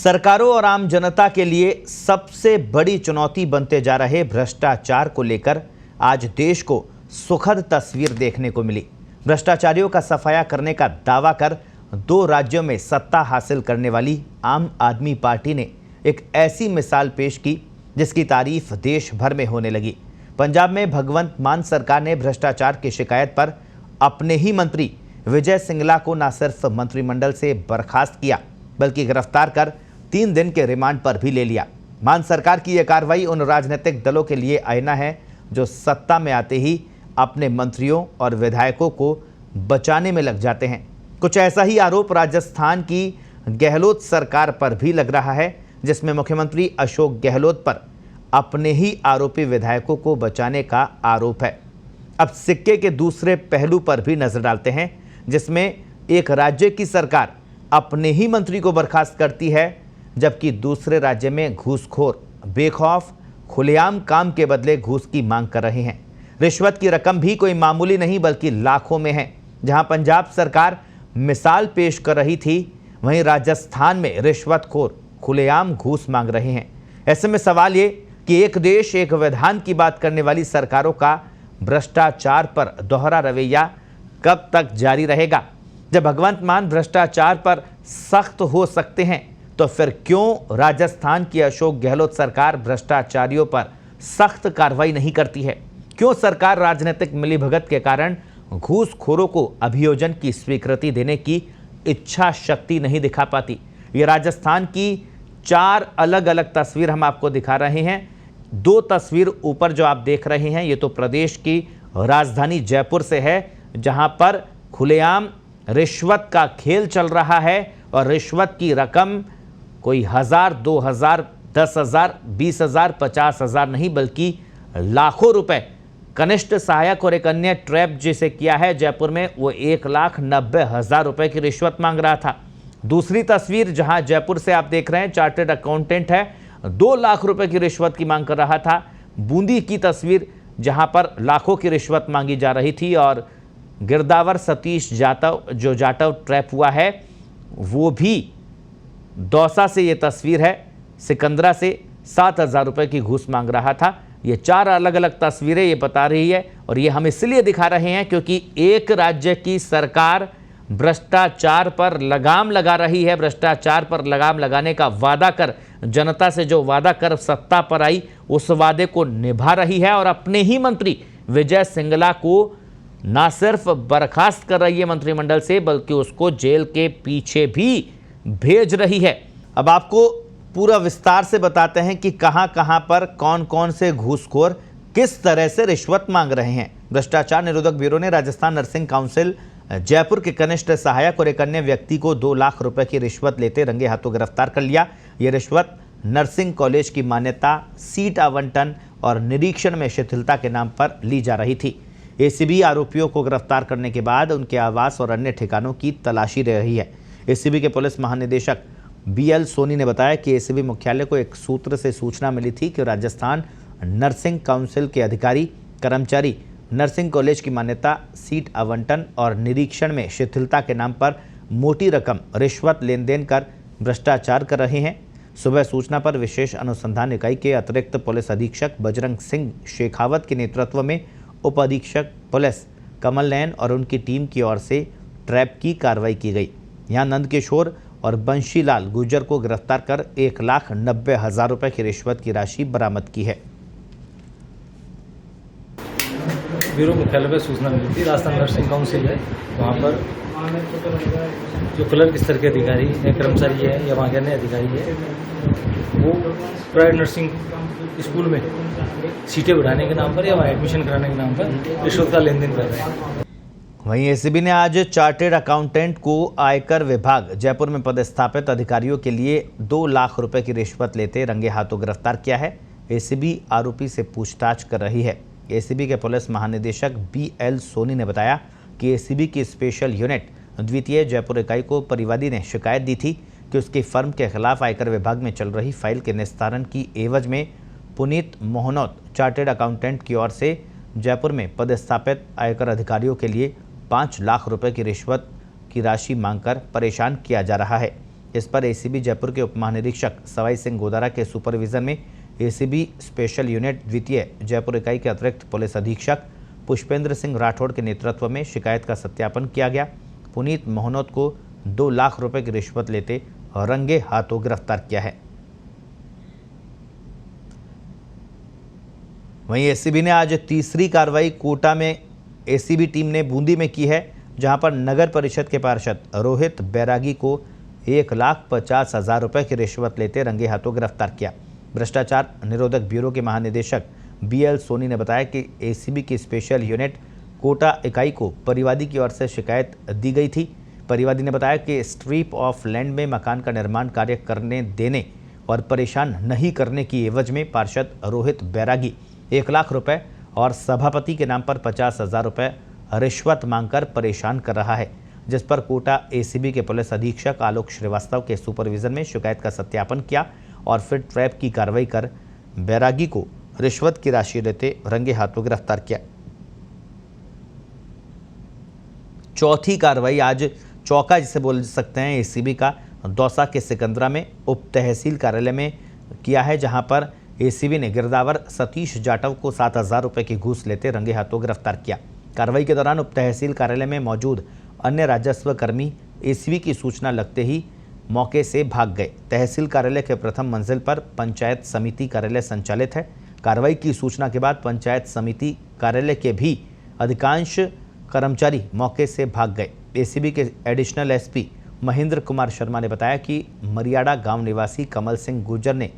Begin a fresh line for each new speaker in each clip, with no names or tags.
सरकारों और आम जनता के लिए सबसे बड़ी चुनौती बनते जा रहे भ्रष्टाचार को लेकर आज देश को सुखद तस्वीर देखने को मिली। भ्रष्टाचारियों का सफाया करने का दावा कर 2 राज्यों में सत्ता हासिल करने वाली आम आदमी पार्टी ने एक ऐसी मिसाल पेश की जिसकी तारीफ देश भर में होने लगी। पंजाब में भगवंत मान सरकार ने भ्रष्टाचार की शिकायत पर अपने ही मंत्री विजय सिंगला को न सिर्फ मंत्रिमंडल से बर्खास्त किया बल्कि गिरफ्तार कर 3 दिन के रिमांड पर भी ले लिया। मान सरकार की यह कार्रवाई उन राजनीतिक दलों के लिए आईना है जो सत्ता में आते ही अपने मंत्रियों और विधायकों को बचाने में लग जाते हैं। कुछ ऐसा ही आरोप राजस्थान की गहलोत सरकार पर भी लग रहा है, जिसमें मुख्यमंत्री अशोक गहलोत पर अपने ही आरोपी विधायकों को बचाने का आरोप है। अब सिक्के के दूसरे पहलू पर भी नजर डालते हैं, जिसमें एक राज्य की सरकार अपने ही मंत्री को बर्खास्त करती है, जबकि दूसरे राज्य में घूसखोर बेखौफ खुलेआम काम के बदले घूस की मांग कर रहे हैं। रिश्वत की रकम भी कोई मामूली नहीं बल्कि लाखों में है। जहां पंजाब सरकार मिसाल पेश कर रही थी, वहीं राजस्थान में रिश्वतखोर खुलेआम घूस मांग रहे हैं। ऐसे में सवाल ये कि एक देश एक विधान की बात करने वाली सरकारों का भ्रष्टाचार पर दोहरा रवैया कब तक जारी रहेगा। जब भगवंत मान भ्रष्टाचार पर सख्त हो सकते हैं तो फिर क्यों राजस्थान की अशोक गहलोत सरकार भ्रष्टाचारियों पर सख्त कार्रवाई नहीं करती है? क्यों सरकार राजनीतिक मिलीभगत के कारण घूसखोरों को अभियोजन की स्वीकृति देने की इच्छा शक्ति नहीं दिखा पाती? ये राजस्थान की 4 अलग अलग तस्वीर हम आपको दिखा रहे हैं। 2 तस्वीर ऊपर जो आप देख रहे हैं ये तो प्रदेश की राजधानी जयपुर से है, जहां पर खुलेआम रिश्वत का खेल चल रहा है और रिश्वत की रकम कोई 1000, 2000, 10,000, 20,000, 50,000 नहीं बल्कि लाखों रुपए। कनिष्ठ सहायक और एक अन्य ट्रैप जिसे किया है जयपुर में, वो 1,90,000 रुपए की रिश्वत मांग रहा था। दूसरी तस्वीर जहां जयपुर से आप देख रहे हैं, चार्टर्ड अकाउंटेंट है, 2 लाख रुपए की रिश्वत की मांग कर रहा था। बूंदी की तस्वीर जहां पर लाखों की रिश्वत मांगी जा रही थी और गिरदावर सतीश जाटव ट्रैप हुआ है, वो भी दौसा से ये तस्वीर है, सिकंदरा से 7,000 रुपए की घूस मांग रहा था। ये 4 अलग अलग तस्वीरें ये बता रही है और ये हम इसलिए दिखा रहे हैं क्योंकि एक राज्य की सरकार भ्रष्टाचार पर लगाम लगा रही है। भ्रष्टाचार पर लगाम लगाने का वादा कर जनता से जो वादा कर सत्ता पर आई उस वादे को निभा रही है और अपने ही मंत्री विजय सिंगला को ना सिर्फ बर्खास्त कर रही है मंत्रिमंडल से बल्कि उसको जेल के पीछे भी भेज रही है। अब आपको पूरा विस्तार से बताते हैं कि कहां-कहां पर कौन-कौन से घूसखोर किस तरह से रिश्वत मांग रहे हैं। भ्रष्टाचार निरोधक ब्यूरो ने राजस्थान नर्सिंग काउंसिल जयपुर के कनिष्ठ सहायक और एक अन्य व्यक्ति को 2 लाख रुपए की रिश्वत लेते रंगे हाथों गिरफ्तार कर लिया। यह रिश्वत नर्सिंग कॉलेज की मान्यता, सीट आवंटन और निरीक्षण में शिथिलता के नाम पर ली जा रही थी। एसीबी आरोपियों को गिरफ्तार करने के बाद उनके आवास और अन्य ठिकानों की तलाशी ले रही है। एसीबी के पुलिस महानिदेशक BL सोनी ने बताया कि एसीबी मुख्यालय को एक सूत्र से सूचना मिली थी कि राजस्थान नर्सिंग काउंसिल के अधिकारी कर्मचारी नर्सिंग कॉलेज की मान्यता, सीट आवंटन और निरीक्षण में शिथिलता के नाम पर मोटी रकम रिश्वत लेन देन कर भ्रष्टाचार कर रहे हैं। सुबह सूचना पर विशेष अनुसंधान इकाई के अतिरिक्त पुलिस अधीक्षक बजरंग सिंह शेखावत के नेतृत्व में उप अधीक्षक पुलिस कमल नयन और उनकी टीम की ओर से ट्रैप की कार्रवाई की गई। यहां नंदकिशोर और बंशीलाल गुर्जर को गिरफ्तार कर 1,90,000 रुपए की रिश्वत की राशि बरामद की है।
ब्यूरो मुख्यालय पर सूचना मिली थी, राजस्थान नर्सिंग काउंसिल है, वहाँ पर जो क्लर्क स्तर के अधिकारी है, कर्मचारी है या वहाँ के अन्य अधिकारी है, वो प्राइवेट नर्सिंग स्कूल में सीटें बढ़ाने के नाम पर या वहाँ एडमिशन कराने के नाम पर रिश्वत का लेन देन कर रहे हैं।
वहीं एसीबी ने आज चार्टर्ड अकाउंटेंट को आयकर विभाग जयपुर में पदस्थापित अधिकारियों के लिए 2 लाख रुपए की रिश्वत लेते रंगे हाथों गिरफ्तार किया है। एसीबी आरोपी से पूछताछ कर रही है। एसीबी के पुलिस महानिदेशक BL सोनी ने बताया कि एसीबी की स्पेशल यूनिट द्वितीय जयपुर इकाई को परिवादी ने शिकायत दी थी कि उसकी फर्म के खिलाफ आयकर विभाग में चल रही फाइल के निस्तारण की एवज में पुनीत मोहनोत चार्टर्ड अकाउंटेंट की ओर से जयपुर में पदस्थापित आयकर अधिकारियों के लिए 5 लाख रुपए की रिश्वत की राशि मांगकर परेशान किया जा रहा है। इस पर एसीबी जयपुर के उप महानिरीक्षक सवाई सिंह गोदारा के सुपरविजन में एसीबी स्पेशल यूनिट द्वितीय जयपुर इकाई के अतिरिक्त पुलिस अधीक्षक पुष्पेंद्र सिंह राठौड़ के नेतृत्व में शिकायत का सत्यापन किया गया। पुनीत मोहनोत को 2 लाख रुपए की रिश्वत लेते रंगे हाथों गिरफ्तार किया है। वहीं एसीबी ने आज तीसरी कार्रवाई कोटा में एसीबी टीम ने बूंदी में की है, जहां पर नगर परिषद के पार्षद रोहित बैरागी को 1,50,000 रुपए की रिश्वत लेते रंगे हाथों गिरफ्तार किया। भ्रष्टाचार निरोधक ब्यूरो के महानिदेशक BL सोनी ने बताया कि एसीबी की स्पेशल यूनिट कोटा इकाई को परिवादी की ओर से शिकायत दी गई थी। परिवादी ने बताया कि स्ट्रिप ऑफ लैंड में मकान का निर्माण कार्य करने देने और परेशान नहीं करने की एवज में पार्षद रोहित बैरागी 1 लाख रुपए और सभापति के नाम पर 50,000 रुपए रिश्वत मांगकर परेशान कर रहा है, जिस पर कोटा एसीबी के पुलिस अधीक्षक आलोक श्रीवास्तव के सुपरविजन में शिकायत का सत्यापन किया और फिर ट्रैप की कार्रवाई कर बैरागी को रिश्वत की राशि लेते रंगे हाथों गिरफ्तार किया। चौथी कार्रवाई आज चौका जिसे बोल सकते हैं एसीबी का दौसा के सिकंदरा में उप तहसील कार्यालय में किया है, जहां पर एसीबी ने गिरदावर सतीश जाटव को 7,000 रुपए की घूस लेते रंगे हाथों गिरफ्तार किया। कार्रवाई के दौरान उप तहसील कार्यालय में मौजूद अन्य राजस्व कर्मी एसीबी की सूचना लगते ही मौके से भाग गए। तहसील कार्यालय के प्रथम मंजिल पर पंचायत समिति कार्यालय संचालित है। कार्रवाई की सूचना के बाद पंचायत समिति कार्यालय के भी अधिकांश कर्मचारी मौके से भाग गए। एसीबी के एडिशनल एसपी महेंद्र कुमार शर्मा ने बताया कि मरियाड़ा गांव निवासी कमल सिंह गुर्जर ने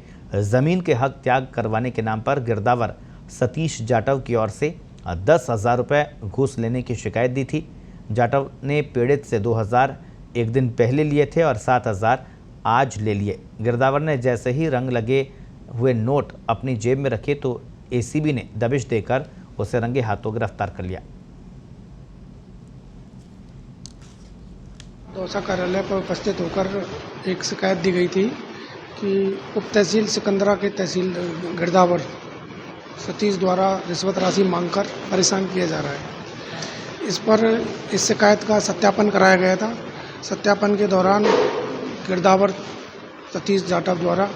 जमीन के हक त्याग करवाने के नाम पर गिरदावर सतीश जाटव की ओर से 10,000 रुपये घूस लेने की शिकायत दी थी। जाटव ने पीड़ित से 2,000 एक दिन पहले लिए थे और 7,000 आज ले लिए। गिरदावर ने जैसे ही रंग लगे हुए नोट अपनी जेब में रखे तो एसीबी ने दबिश देकर उसे रंगे हाथों गिरफ्तार कर लिया।
दौसा कार्यालय पर उपस्थित होकर एक शिकायत दी गई थी कि उप तहसील सिकंदरा के तहसील गिरदावर सतीश द्वारा रिश्वत राशि मांगकर परेशान किया जा रहा है। इस पर इस शिकायत का सत्यापन कराया गया था। सत्यापन के दौरान गिरदावर सतीश जाटव द्वारा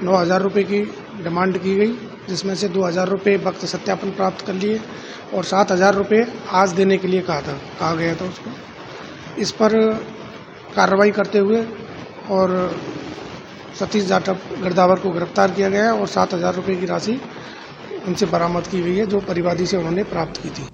9,000 रुपये की डिमांड की गई, जिसमें से 2,000 रुपये वक्त सत्यापन प्राप्त कर लिए और 7,000 रुपये आज देने के लिए कहा गया था उसको। इस पर कार्रवाई करते हुए और सतीश जाटव गिरदावर को गिरफ्तार किया गया और 7,000 रुपये की राशि उनसे बरामद की गई है, जो परिवादी से उन्होंने प्राप्त की थी।